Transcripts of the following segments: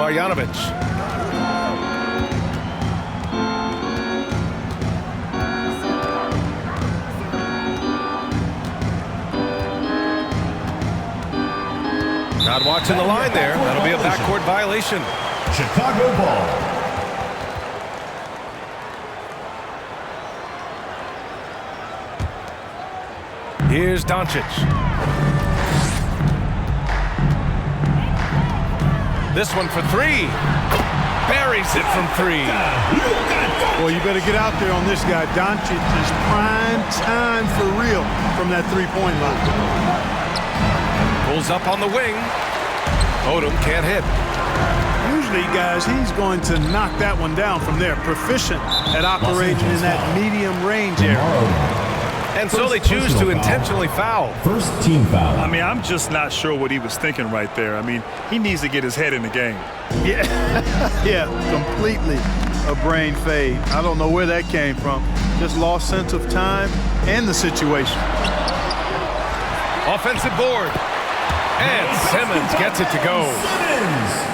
Marjanovic. Not watching the line there. That'll be a backcourt violation. Chicago ball. Here's Doncic. This one for three. Buries it from three. Well, you better get out there on this guy. Doncic is prime time for real from that three-point line. Pulls up on the wing. Odom can't hit. Usually, guys, he's going to knock that one down from there. Proficient at operating in that medium range area. And so they choose to intentionally foul. First team foul. I mean, I'm just not sure what he was thinking right there. I mean, he needs to get his head in the game. Yeah, yeah, completely a brain fade. I don't know where that came from. Just lost sense of time and the situation. Offensive board. And Simmons gets it to go.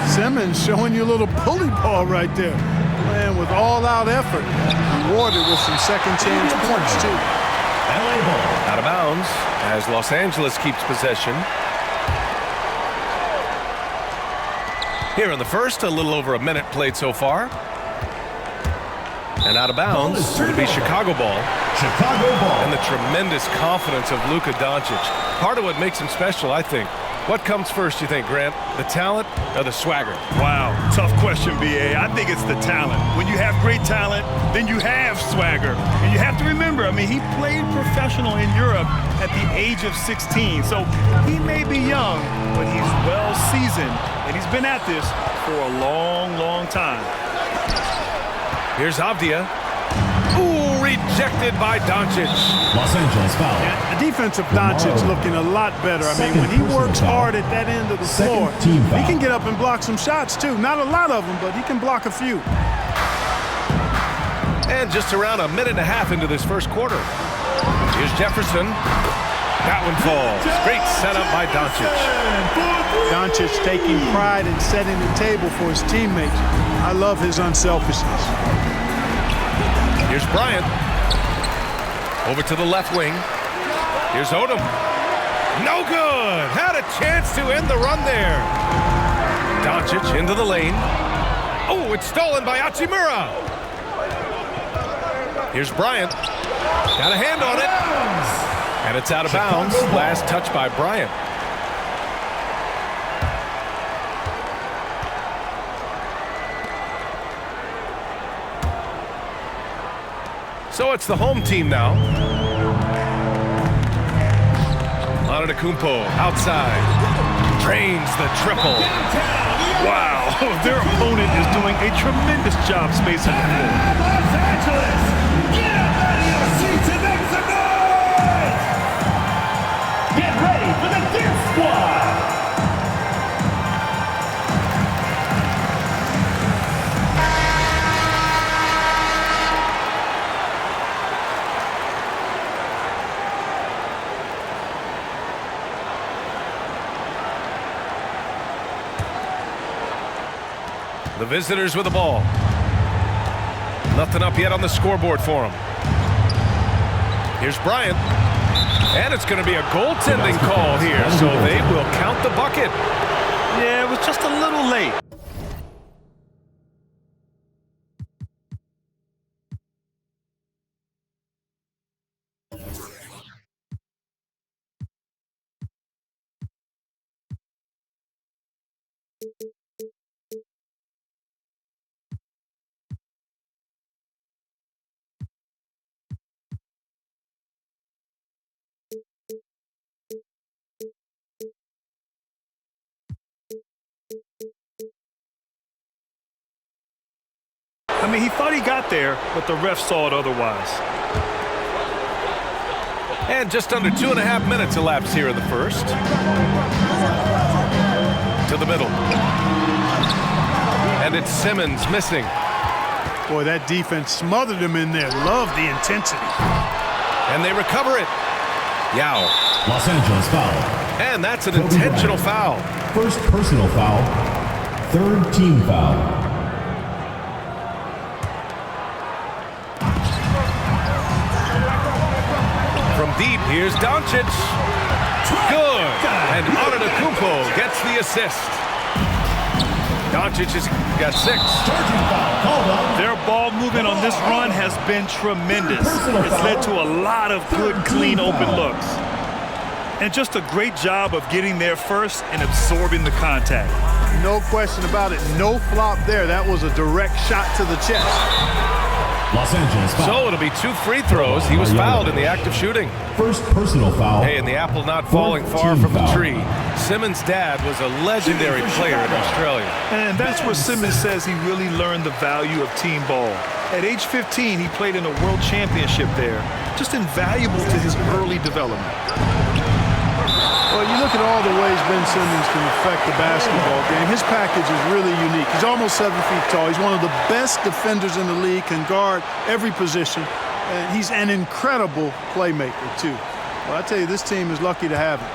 Simmons showing you a little bully ball right there. Playing with all-out effort. Rewarded with some second-chance points, too. Out of bounds as Los Angeles keeps possession. Here in the first, a little over a minute played so far. And out of bounds, it'll be Chicago ball. Chicago ball. And the tremendous confidence of Luka Doncic. Part of what makes him special, I think. What comes first, you think, Grant? The talent or the swagger? Wow, tough question, B.A. I think it's the talent. When you have great talent, then you have swagger. And you have to remember, I mean, he played professional in Europe at the age of 16. So he may be young, but he's well seasoned. And he's been at this for a long, long time. Here's Avdia. Ooh, rejected by Doncic. Los Angeles foul. Yeah, the defense of Doncic looking a lot better. I mean, when he works hard at that end of the floor, he can get up and block some shots, too. Not a lot of them, but he can block a few. And just around a minute and a half into this first quarter. Here's Jefferson. That one falls. Great setup by Doncic. Doncic taking pride in setting the table for his teammates. I love his unselfishness. Here's Bryant. Over to the left wing. Here's Odom. No good. Had a chance to end the run there. Doncic into the lane. Oh, it's stolen by Hachimura. Here's Bryant. Got a hand on it. And it's out of bounds. Last touch by Bryant. So it's the home team now. Antetokounmpo outside. Drains the triple. Wow, their opponent is doing a tremendous job spacing the floor. Los Angeles, get ready your seats and make some noise! Get ready for the Dance Squad! The visitors with the ball. Nothing up yet on the scoreboard for them. Here's Bryant. And it's going to be a goaltending call here, so they will count the bucket. Yeah, it was just a little late. I mean, he thought he got there, but the ref saw it otherwise. And just under 2.5 minutes elapsed here in the first. To the middle. And it's Simmons missing. Boy, that defense smothered him in there. Love the intensity. And they recover it. Yao. Los Angeles foul. And that's an intentional foul. First personal foul. Third team foul. From deep, here's Doncic. Good. And Antetokounmpo gets the assist. Doncic has got 6. Their ball movement on this run has been tremendous. It's led to a lot of good, clean, open looks. And just a great job of getting there first and absorbing the contact. No question about it. No flop there. That was a direct shot to the chest. Los Angeles foul. So it'll be 2 free throws. He was fouled in the act of shooting. First personal foul. Hey, and the apple not falling far from the tree. Simmons' dad was a legendary player in Australia. And that's where Simmons says he really learned the value of team ball. At age 15, he played in a world championship there. Just invaluable to his early development. Well, you look at all the ways Ben Simmons can affect the basketball game. His package is really unique. He's almost 7 feet tall. He's one of the best defenders in the league, can guard every position. And he's an incredible playmaker, too. Well, I tell you, this team is lucky to have him.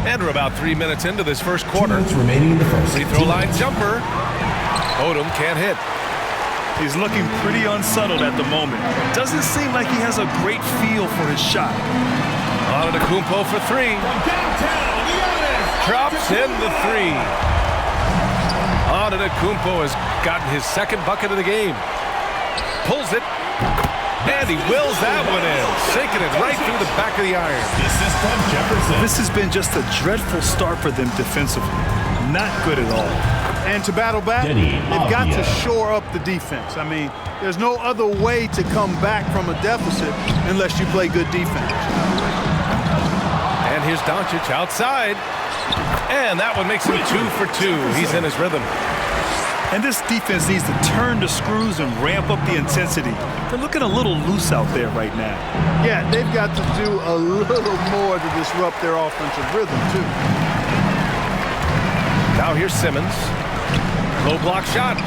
And we're about 3 minutes into this first 2 quarter. minutes remaining in the first. Free throw line jumper. Odom can't hit. He's looking pretty unsettled at the moment. Doesn't seem like he has a great feel for his shot. Antetokounmpo for 3. Drops in the 3. Antetokounmpo has gotten his second bucket of the game. Pulls it. And he wills that one in. Sinking it right through the back of the iron. This has been just a dreadful start for them defensively. Not good at all. And to battle back, they've got to shore up the defense. I mean, there's no other way to come back from a deficit unless you play good defense. And here's Doncic outside. And that one makes him 2 for 2. He's in his rhythm. And this defense needs to turn the screws and ramp up the intensity. They're looking a little loose out there right now. Yeah, they've got to do a little more to disrupt their offensive rhythm, too. Now here's Simmons. Low block shot.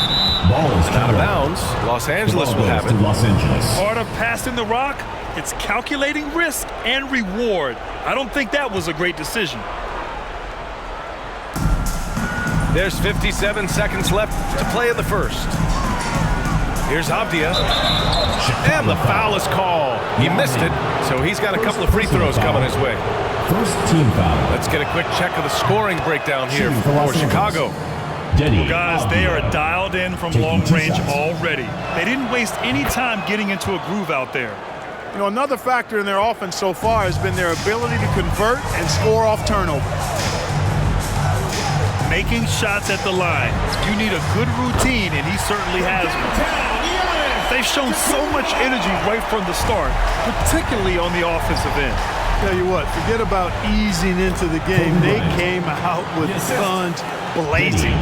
Ball is Out of bounds. Los Angeles will have it. Los Angeles. Part of passing the rock, it's calculating risk and reward. I don't think that was a great decision. There's 57 seconds left to play in the first. Here's Avdia. And the foul is called. He missed it, so he's got a couple of free throws coming his way. First team foul. Let's get a quick check of the scoring breakdown here for Chicago. Guys, they are dialed in from long range already. They didn't waste any time getting into a groove out there. You know, another factor in their offense so far has been their ability to convert and score off turnover. Making shots at the line. You need a good routine, and he certainly has one. They've shown so much energy right from the start, particularly on the offensive end. Tell you what, forget about easing into the game. They came out with guns blazing.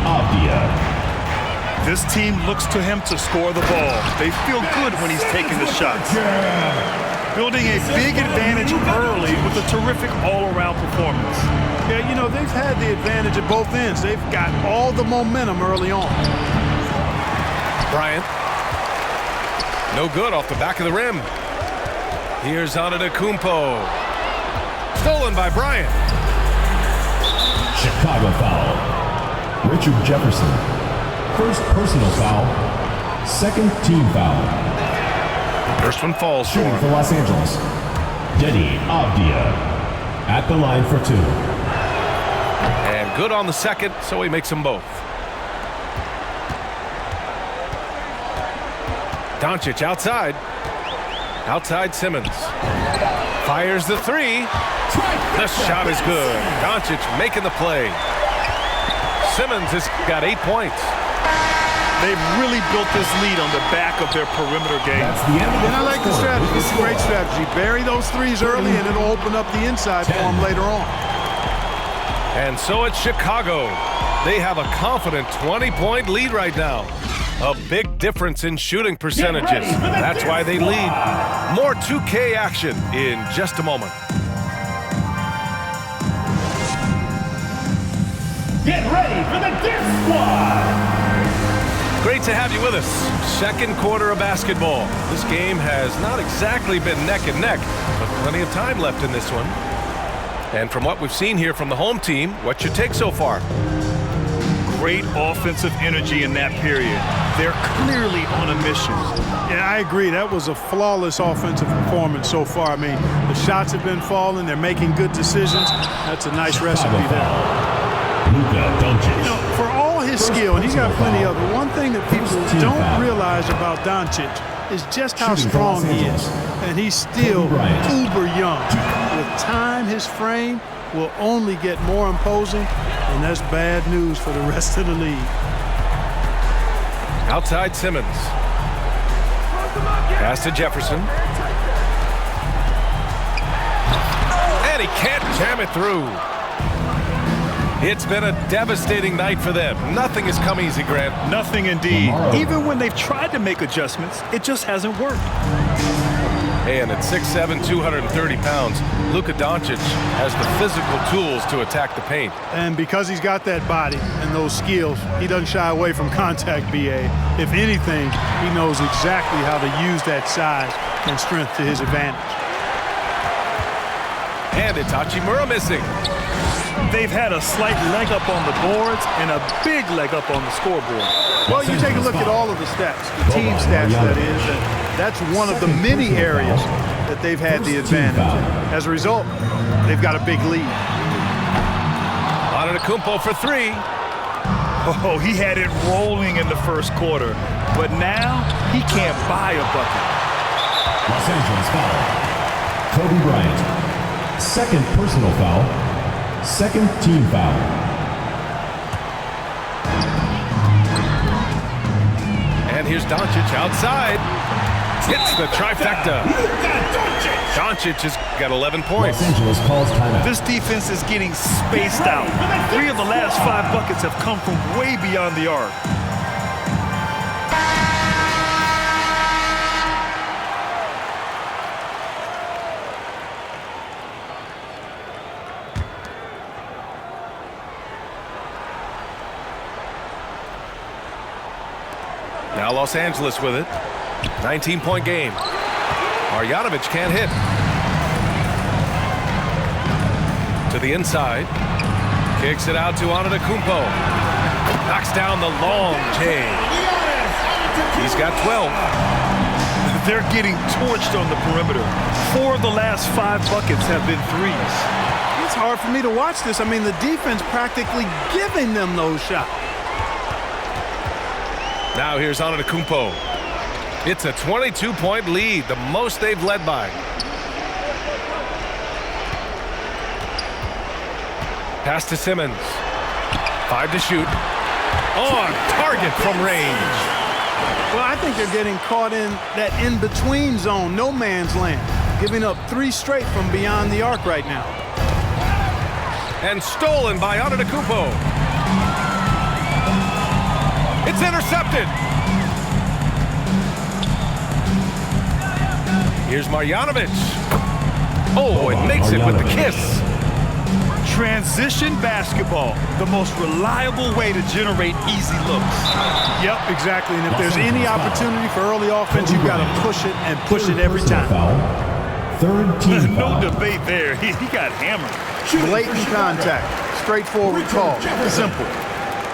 This team looks to him to score the ball. They feel good when he's taking the shots. Building a big advantage early with a terrific all-around performance. Yeah, you know, they've had the advantage at both ends. They've got all the momentum early on. Bryant. No good off the back of the rim. Here's Antetokounmpo. Stolen by Bryant. Chicago foul. Richard Jefferson. First personal foul. Second team foul. First one falls for Shooting him. for Los Angeles. Deni Avdia. At the line for 2. And good on the second, so he makes them both. Doncic outside. Outside Simmons. Fires the 3. The shot is good. Doncic making the play. Simmons has got 8 points. They've really built this lead on the back of their perimeter game. And I like the strategy. It's a great strategy. Bury those threes early, and it'll open up the inside for them later on. And so it's Chicago. They have a confident 20-point lead right now. A big difference in shooting percentages. That's why they lead. More 2K action in just a moment. Get ready for the Dip Squad! Great to have you with us. Second quarter of basketball. This game has not exactly been neck and neck, but plenty of time left in this one. And from what we've seen here from the home team, what's your take so far? great offensive energy in that period. They're clearly on a mission. Yeah, I agree. That was a flawless offensive performance so far. I mean, the shots have been falling. They're making good decisions. That's a nice recipe there. Luka Doncic. You know, for all his skill, and he's got plenty of it, one thing that people don't realize about Doncic is just how strong he is. And he's still uber young. With time, his frame will only get more imposing, and that's bad news for the rest of the league. Outside Simmons. Pass to Jefferson. And he can't jam it through. It's been a devastating night for them. Nothing has come easy, Grant. Nothing indeed. Even when they've tried to make adjustments, it just hasn't worked. And at 6'7", 230 pounds, Luka Doncic has the physical tools to attack the paint. And because he's got that body and those skills, he doesn't shy away from contact, B.A. If anything, he knows exactly how to use that size and strength to his advantage. And it's Hachimura missing. They've had a slight leg up on the boards and a big leg up on the scoreboard. Well, you take a look at all of the stats, the team stats, that is, and that's one of the many areas that they've had the advantage. As a result, they've got a big lead. Antetokounmpo for three. Oh, he had it rolling in the first quarter, but now he can't buy a bucket. Los Angeles foul. Kobe Bryant. Second personal foul. Second team foul. And here's Doncic outside. Hits the trifecta. Doncic has got 11 points. Los Angeles calls timeout. This defense is getting spaced out. 3 of the last 5 buckets have come from way beyond the arc. Now Los Angeles with it. 19-point game. Marjanovic can't hit. To the inside. Kicks it out to Antetokounmpo. Knocks down the long chain. He's got 12. They're getting torched on the perimeter. 4 of the last 5 buckets have been threes. It's hard for me to watch this. I mean, the defense practically giving them those shots. Now here's Antetokounmpo. It's a 22-point lead, the most they've led by. Pass to Simmons. 5 to shoot. On target from range. Well, I think they're getting caught in that in-between zone, no man's land, giving up 3 straight from beyond the arc right now. And stolen by Antetokounmpo. It's intercepted. Here's Marjanovic. Oh, it makes it with the kiss. Transition basketball, the most reliable way to generate easy looks. Yep, exactly. And if there's any opportunity for early offense, you've got to push it and push it every time. Third team No foul. debate there. He got hammered. Blatant contact, straightforward call, simple.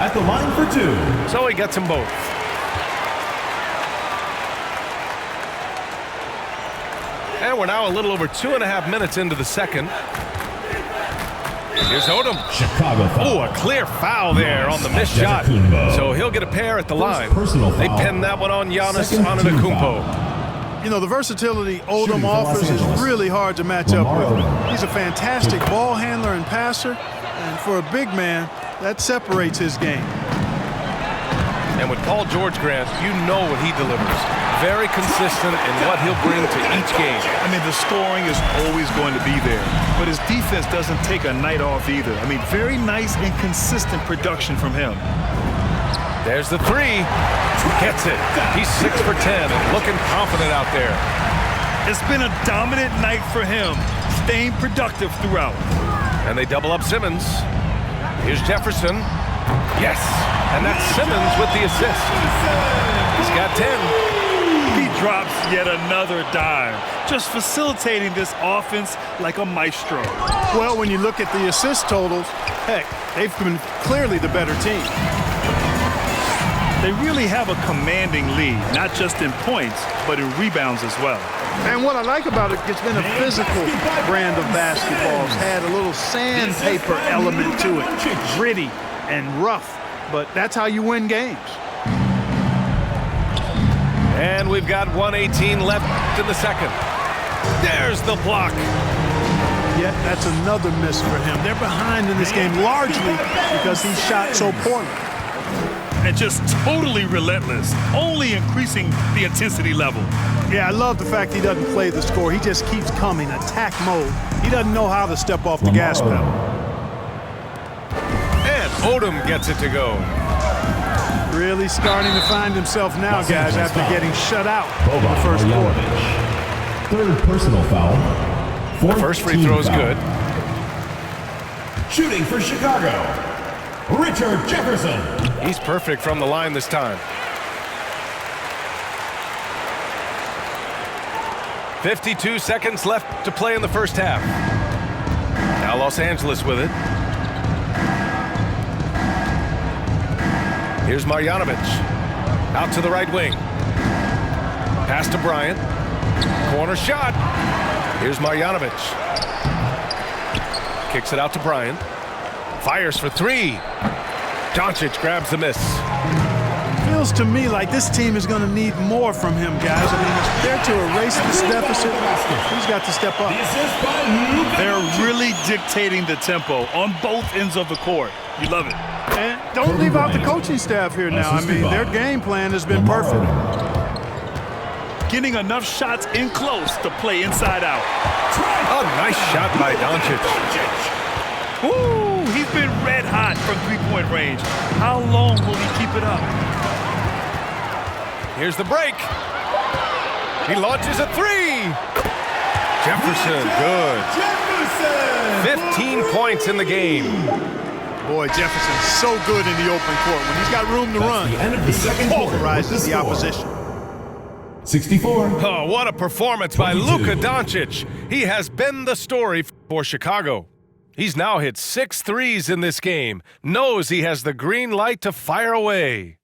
At the line for 2. So he gets them both. And we're now a little over 2.5 minutes into the second. Here's Odom. Chicago foul. Oh, a clear foul there on the missed shot. So he'll get a pair at the line. personal They foul. pinned that one on Giannis Second team Antetokounmpo. You know, the versatility Odom Shooting for Los offers is Angeles. really hard to match up Lamar with. Odom. He's a fantastic ball handler and passer, and for a big man, that separates his game. And with Paul George, Grant, you know what he delivers. Very consistent in what he'll bring to each game. I mean, the scoring is always going to be there, but his defense doesn't take a night off either. I mean, very nice and consistent production from him. There's the 3. Gets it. He's 6 for 10 and looking confident out there. It's been a dominant night for him, staying productive throughout. And they double up Simmons. Here's Jefferson. Yes. And that's Simmons with the assist. He's got 10. He drops yet another dime, just facilitating this offense like a maestro. Well, when you look at the assist totals, heck, they've been clearly the better team. They really have a commanding lead, not just in points, but in rebounds as well. And what I like about it, it's been a physical brand of basketball. It's had a little sandpaper element to it. Gritty and rough, but that's how you win games. And we've got 1:18 left in the second. There's the block. Yet that's another miss for him. They're behind in this game largely because he shot so poorly. And just totally relentless, only increasing the intensity level. Yeah, I love the fact he doesn't play the score. He just keeps coming, attack mode. He doesn't know how to step off the gas pedal. And Odom gets it to go. Really starting to find himself now, guys, after getting shut out in the first quarter. Third personal foul. The first free throw is good. Shooting for Chicago, Richard Jefferson. He's perfect from the line this time. 52 seconds left to play in the first half. Now Los Angeles with it. Here's Marjanovic. Out to the right wing. Pass to Bryant. Corner shot. Here's Marjanovic. Kicks it out to Bryant. Fires for three. Doncic grabs the miss. Feels to me like this team is going to need more from him, guys. I mean, they're to erase this deficit. He's got to step up. They're really dictating the tempo on both ends of the court. You love it. And don't leave out the coaching staff here now. I mean, their game plan has been perfect. Getting enough shots in close to play inside out. A nice shot by Doncic. Woo! He's been red hot from three-point range. How long will he keep it up? Here's the break. He launches a three. Jefferson, good. 15 points in the game. Boy, Jefferson's so good in the open court. When he's got room to run, The end of the second quarter. pulverizes the opposition. 64. Oh, what a performance by 22. Luka Doncic. He has been the story for Chicago. He's now hit 6 threes in this game. Knows he has the green light to fire away.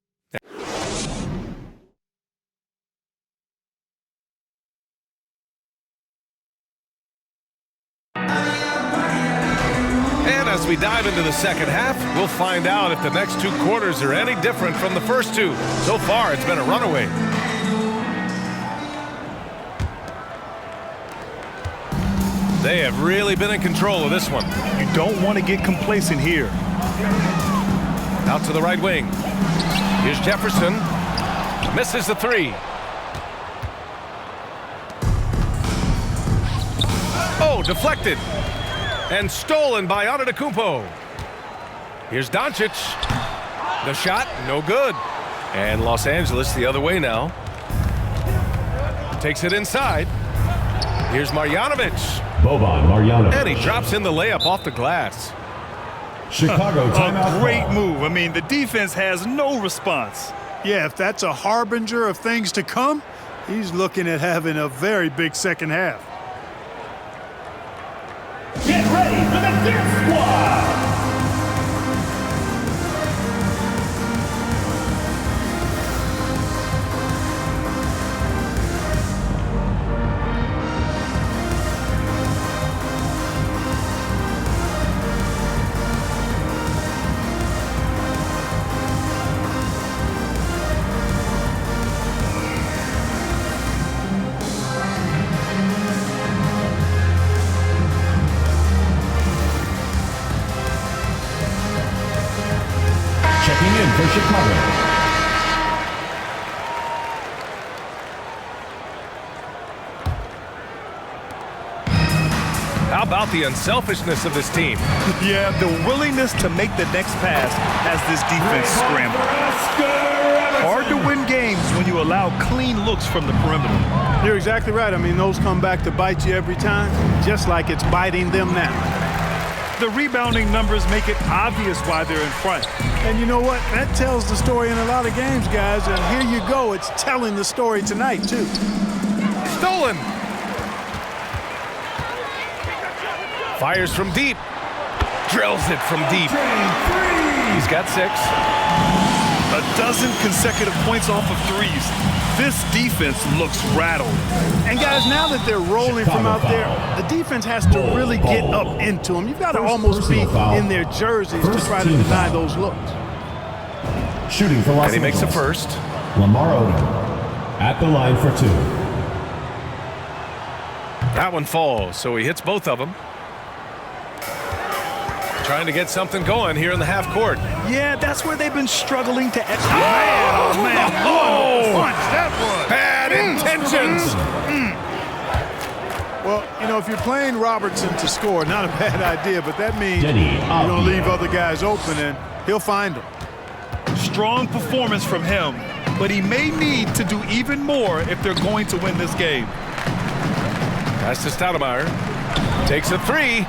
And as we dive into the second half, we'll find out if the next 2 quarters are any different from the first 2. So far, it's been a runaway. They have really been in control of this one. You don't want to get complacent here. Out to the right wing. Here's Jefferson. Misses the three. Oh, deflected. And stolen by Antetokounmpo. Here's Doncic. The shot, no good. And Los Angeles the other way now. Takes it inside. Here's Marjanovic. Boban Marjanovic. And he drops in the layup off the glass. Chicago timeout. A great move. I mean, the defense has no response. Yeah, if that's a harbinger of things to come, he's looking at having a very big second half. Get ready for the Dance Squad! Checking in for Chicago. How about the unselfishness of this team? Yeah, the willingness to make the next pass has this defense scrambling. Hard to win games when you allow clean looks from the perimeter. You're exactly right. I mean, those come back to bite you every time, just like it's biting them now. The rebounding numbers make it obvious why they're in front. And you know what? That tells the story in a lot of games, guys. And here you go. It's telling the story tonight, too. Stolen. Fires from deep. Drills it from deep. He's got 6. A dozen consecutive points off of threes. This defense looks rattled. And guys, now that they're rolling from out there, the defense has to really get up into them. You've got to almost be in their jerseys to try to deny those looks. Shooting for Los And he makes the Angeles, first. Lamar Odom at the line for 2. That one falls, so he hits both of them. Trying to get something going here in the half court. Yeah, that's where they've been struggling to execute. Man. Punch, that was. Bad intentions. Well, you know, if you're playing Robertson to score, not a bad idea, but that means Denny you're going to Avdia. leave other guys open, and he'll find them. Strong performance from him, but he may need to do even more if they're going to win this game. Pass to Stoudemire. Takes a three.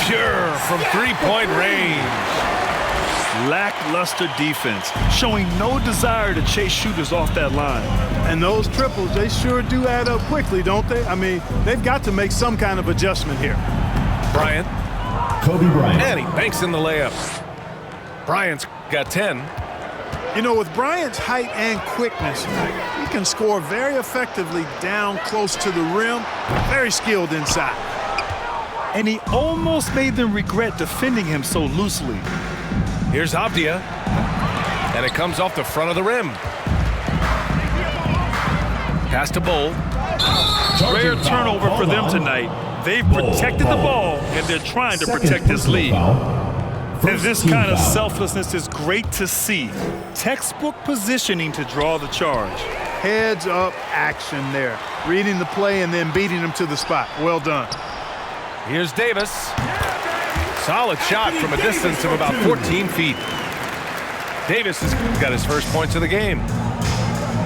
Pure from three-point range. Lackluster defense, showing no desire to chase shooters off that line. And those triples, they sure do add up quickly, don't they? I mean, they've got to make some kind of adjustment here. Bryant. Kobe Bryant. And he banks in the layup. Bryant's got 10. You know, with Bryant's height and quickness, he can score very effectively down close to the rim. Very skilled inside. And he almost made them regret defending him so loosely. Here's Avdia. And it comes off the front of the rim. Pass to Bull. Rare turnover for them tonight. They've protected the ball, and they're trying to protect this lead. And this kind of selflessness is great to see. Textbook positioning to draw the charge. Heads up action there. Reading the play and then beating them to the spot. Well done. Here's Davis. Solid shot from a distance of about 14 feet. Davis has got his first points of the game.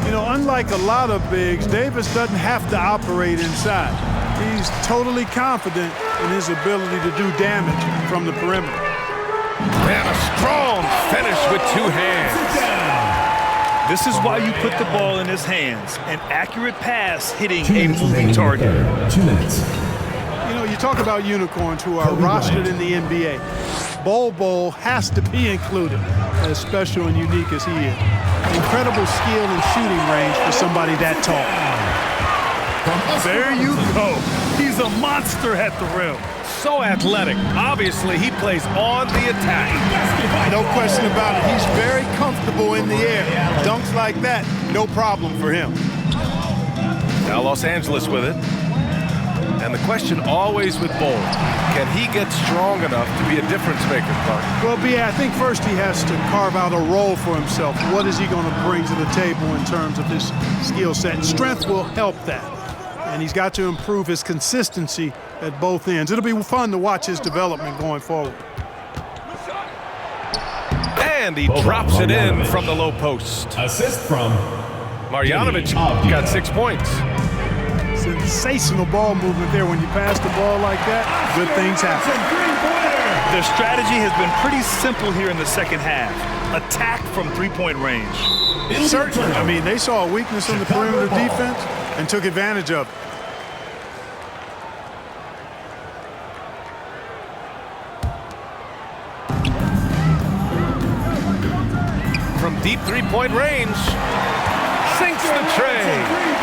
You know, unlike a lot of bigs, Davis doesn't have to operate inside. He's totally confident in his ability to do damage from the perimeter. And a strong finish with two hands. This is why you put the ball in his hands. An accurate pass hitting 2 a minutes moving remaining in the target. third. 2 minutes. You know, you talk about unicorns who are Kobe rostered Bryant. in the NBA. Bol has to be included, as special and unique as he is. Incredible skill and shooting range for somebody that tall. There you go. He's a monster at the rim. So athletic. Obviously, he plays on the attack. No question about it. He's very comfortable in the air. Dunks like that, no problem for him. Now Los Angeles with it. And the question always with Bull, can he get strong enough to be a difference maker, Clark? Well, B.A., I think first he has to carve out a role for himself. What is he going to bring to the table in terms of his skill set? Strength will help that. And he's got to improve his consistency at both ends. It'll be fun to watch his development going forward. And he drops it in from the low post. Assist from Marjanovic Avdia. got 6 points. Sensational ball movement there. When you pass the ball like that, good things happen. Their strategy has been pretty simple here in the second half. Attack from three-point range. Certainly. I mean, they saw a weakness in the perimeter defense and took advantage of it. From deep three-point range, sinks the tray.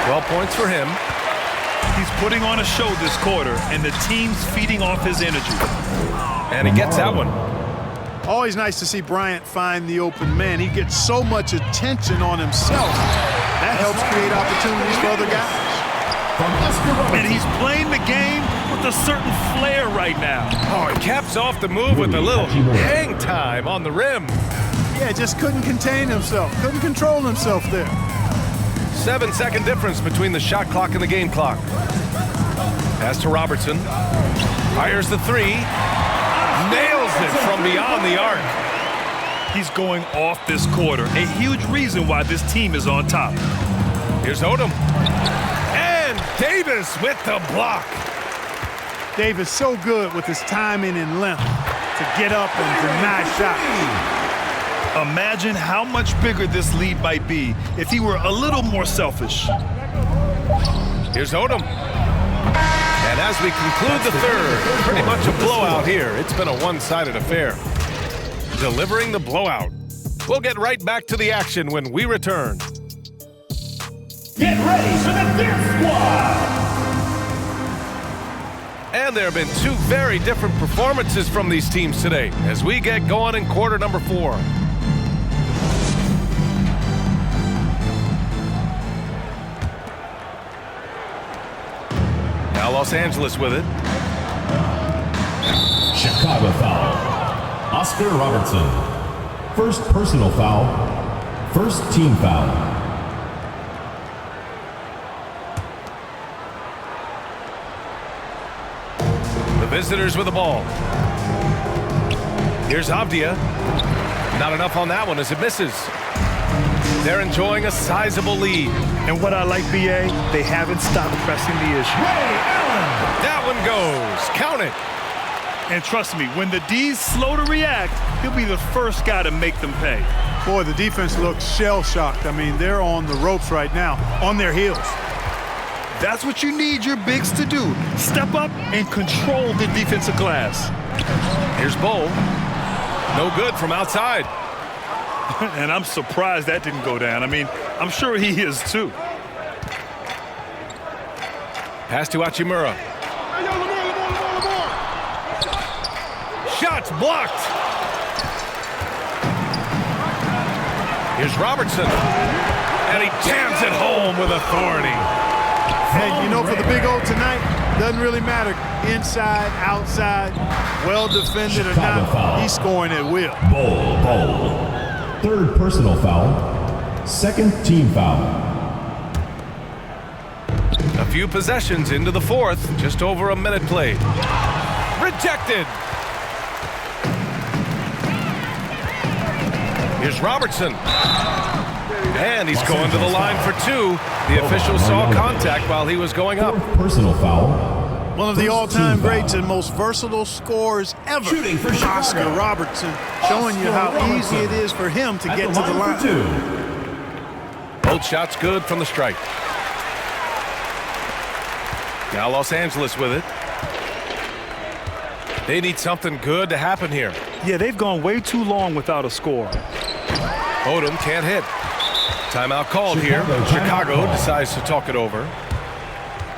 12 points for him. He's putting on a show this quarter, and the team's feeding off his energy. And he gets that one. Always nice to see Bryant find the open man. He gets so much attention on himself. That helps create opportunities for other guys. And he's playing the game with a certain flair right now. Oh, he caps off the move with a little hang time on the rim. Yeah, just couldn't contain himself. Couldn't control himself there. 7-second difference between the shot clock and the game clock. Pass to Robertson. Fires the three. Nails it from beyond the arc. He's going off this quarter, a huge reason why this team is on top. Here's Odom. And Davis with the block. Davis so good with his timing and length to get up and deny shots. Imagine how much bigger this lead might be if he were a little more selfish. Here's Odom. And as we conclude the third, pretty much a blowout here. It's been a one-sided affair. Delivering the blowout. We'll get right back to the action when we return. Get ready for the Dance Squad! And there have been two very different performances from these teams today as we get going in quarter number 4. Now Los Angeles with it. Chicago foul. Oscar Robertson. First personal foul. First team foul. The visitors with the ball. Here's Avdia. Not enough on that one as it misses. They're enjoying a sizable lead. And what I like, BA, they haven't stopped pressing the issue. That one goes. Count it. And trust me, when the D's slow to react, he'll be the first guy to make them pay. Boy, the defense looks shell-shocked. I mean, they're on the ropes right now, on their heels. That's what you need your bigs to do. Step up and control the defensive glass. Here's Bull. No good from outside. And I'm surprised that didn't go down. I mean, I'm sure he is too. Pass to Hachimura. Shots blocked. Here's Robertson. And he jams it home with authority. And you know, for the Big O tonight, doesn't really matter. Inside, outside, well defended or not, foul. he's scoring at will. Bull. Third personal foul. Second team foul. A few possessions into the fourth. Just over a minute played. Rejected. Here's Robertson. And he's going to the line for 2. The official saw contact while he was going up. Fourth personal foul. One of the First all-time team foul. greats and most versatile scorers ever. Shooting for Chicago. Oscar Robertson, showing you how easy it is for him to At get to the line. for 2. Both shots good from the strike. Now Los Angeles with it. They need something good to happen here. Yeah, they've gone way too long without a score. Odom can't hit. Timeout called here. Chicago decides to talk it over.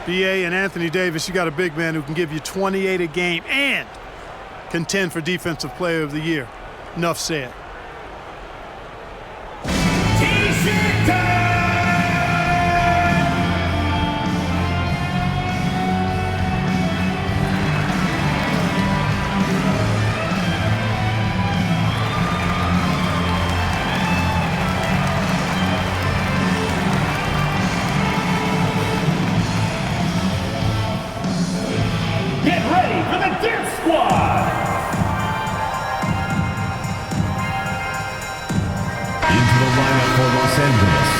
BA and Anthony Davis, you got a big man who can give you 28 a game and contend for Defensive Player of the Year. Enough said. T-shirt time! Get ready for the Dance Squad! Into the lineup for Los Angeles.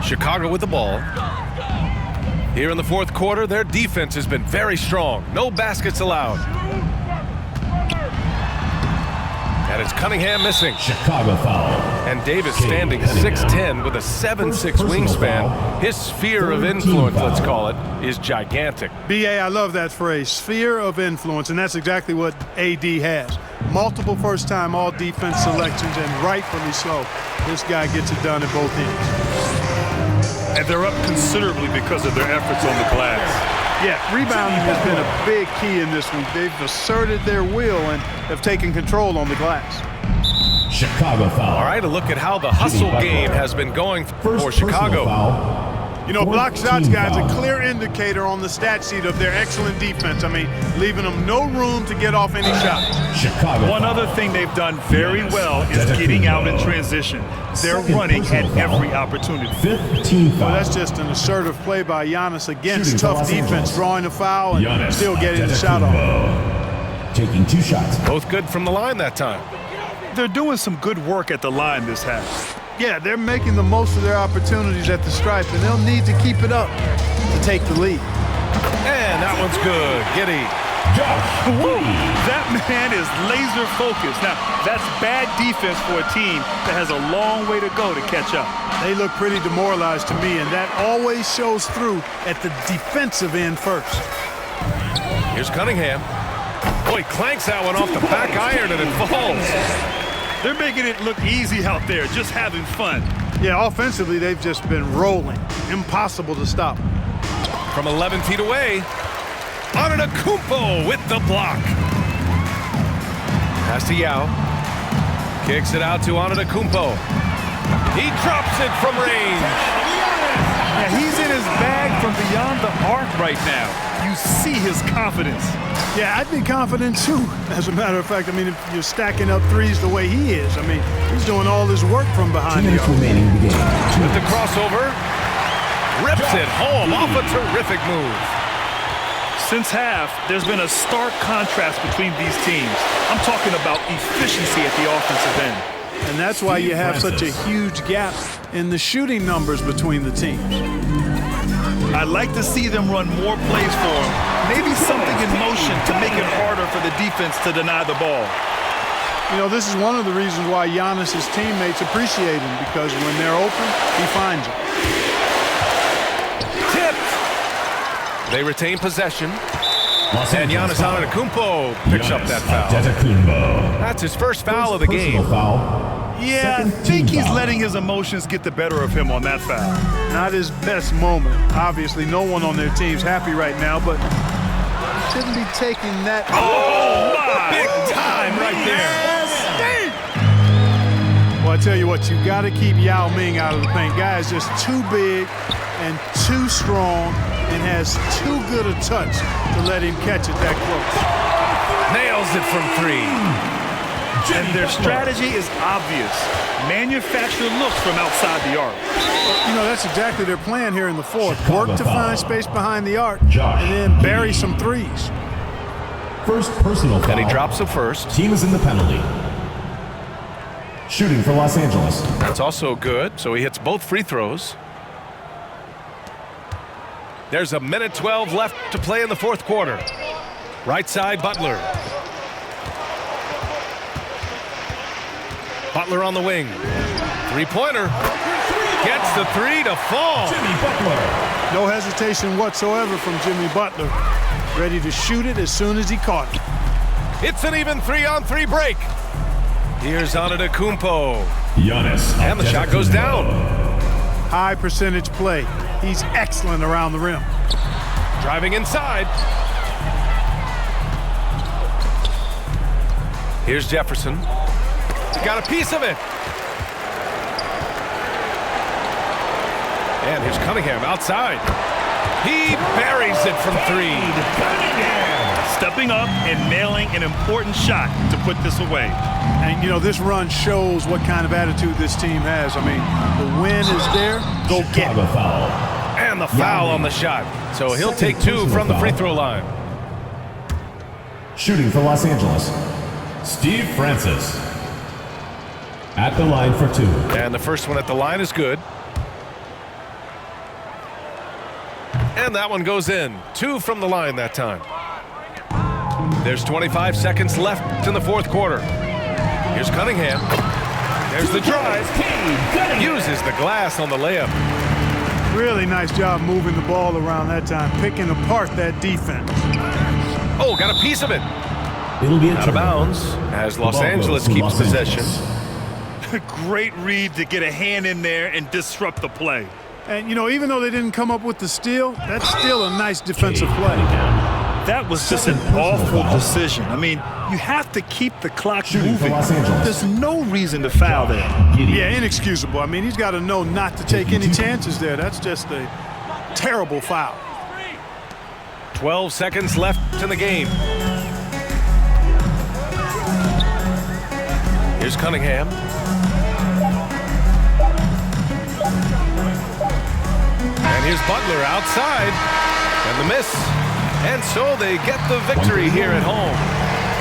Chicago with the ball. Here in the fourth quarter, their defense has been very strong. No baskets allowed. And it's Cunningham missing. Chicago foul. And Davis Cade standing Cunningham. 6'10 with a 7'6 Personal wingspan. foul. His sphere of Third team influence, foul. let's call it, is gigantic. BA, I love that phrase, sphere of influence, and that's exactly what AD has. Multiple first-time all-defense selections, and rightfully so. This guy gets it done at both ends. And they're up considerably because of their efforts on the glass. Yeah, rebounding has been a big key in this one. They've asserted their will and have taken control on the glass. Chicago foul. All right, a look at how the hustle Butler. game has been going First for Chicago. personal foul. You know, Fourth block shots, team guys, foul. a clear indicator on the stat sheet of their excellent defense. I mean, leaving them no room to get off any shots. Chicago One foul. other thing they've done very well is getting out in transition. They're Second running at personal foul. every opportunity. Fifth team foul. Well, that's just an assertive play by Giannis against Shooting for tough Los defense, Angeles. drawing a foul and Giannis still getting the shot off. Antetokounmpo. Taking 2 shots. Both good from the line that time. They're doing some good work at the line this half. Yeah, they're making the most of their opportunities at the stripe, and they'll need to keep it up to take the lead. And that one's good. Giddey. Josh Woo! Giddey. That man is laser focused. Now, that's bad defense for a team that has a long way to go to catch up. They look pretty demoralized to me, and that always shows through at the defensive end first. Here's Cunningham. Boy, clanks that one off the back iron and it falls. They're making it look easy out there, just having fun. Yeah, offensively, they've just been rolling. Impossible to stop. From 11 feet away, Antetokounmpo with the block. Pass to Yao. Kicks it out to Antetokounmpo. He drops it from range. Yeah, he's in his bag from beyond the arc right now. You see his confidence. Yeah, I'd be confident too. As a matter of fact, I mean, if you're stacking up threes the way he is, I mean, he's doing all his work from 2 behind the minutes arc. remaining in the game. With the crossover, rips it home off a terrific move. Since half, there's been a stark contrast between these teams. I'm talking about efficiency at the offensive end. And that's why you have such a huge gap in the shooting numbers between the teams. I'd like to see them run more plays for him. Maybe something in motion to make it harder for the defense to deny the ball. You know, this is one of the reasons why Giannis's teammates appreciate him, because when they're open, he finds them. Tipped. They retain possession. Los And Angeles Giannis foul. Antetokounmpo picks up that foul. Antetokounmpo. That's his first foul of the Personal game. foul. Yeah, I Second think team he's foul. letting his emotions get the better of him on that foul. Not his best moment. Obviously, no one on their team's happy right now, but shouldn't be taking that. Oh, my! Big time right there. Well, I tell you what, you got to keep Yao Ming out of the paint. Guy is just too big and too strong and has too good a touch to let him catch it that close. Nails it from three. And their strategy is obvious. Manufacture looks from outside the arc. You know, that's exactly their plan here in the fourth. Chicago Work to foul. find space behind the arc Josh and then bury Giddey. some threes. First personal foul. And he drops the first. Team is in the penalty. Shooting for Los Angeles. That's also good, so he hits both free throws. There's a minute 12 left to play in the fourth quarter. Right side, Butler. Butler on the wing. Three-pointer. Gets the three to fall. Jimmy Butler. No hesitation whatsoever from Jimmy Butler. Ready to shoot it as soon as he caught it. It's an even 3-on-3 break. Here's Antetokounmpo. Giannis. And the shot goes down. High percentage play. He's excellent around the rim. Driving inside. Here's Jefferson. Got a piece of it. And here's Cunningham outside. He buries it from three. Stepping up and nailing an important shot to put this away. And, you know, this run shows what kind of attitude this team has. I mean, the win is there. Go get Chicago it. foul. And the foul on the shot. So he'll take two from the free throw line. Shooting for Los Angeles. Steve Francis. At the line for two. And the first one at the line is good. And that one goes in. Two from the line that time. There's 25 seconds left in the fourth quarter. Here's Cunningham. There's the drive. Uses the glass on the layup. Really nice job moving the ball around that time, picking apart that defense. Oh, got a piece of it. It'll be a Out of turnover. bounds as The Los ball goes Angeles to keeps Los possession. Angeles. Great read to get a hand in there and disrupt the play. And, you know, even though they didn't come up with the steal, that's still a nice defensive play. Cunningham. That was just an awful decision. I mean, you have to keep the clock Shooting for moving. Los Angeles. There's no reason to foul there. Giddey. Yeah, inexcusable. I mean, he's got to know not to take any chances there. That's just a terrible foul. 12 seconds left in the game. Here's Cunningham. And here's Butler outside. And the miss. And so they get the victory here at home.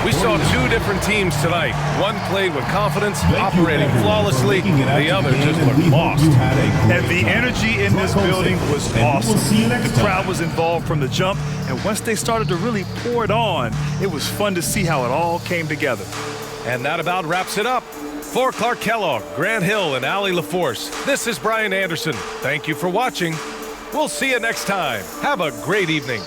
We saw two different teams tonight. One played with confidence, operating flawlessly. The other just looked lost. And the energy in this building was awesome. The crowd was involved from the jump, and once they started to really pour it on, it was fun to see how it all came together. And that about wraps it up. For Clark Kellogg, Grant Hill, and Allie LaForce, this is Brian Anderson. Thank you for watching. We'll see you next time. Have a great evening.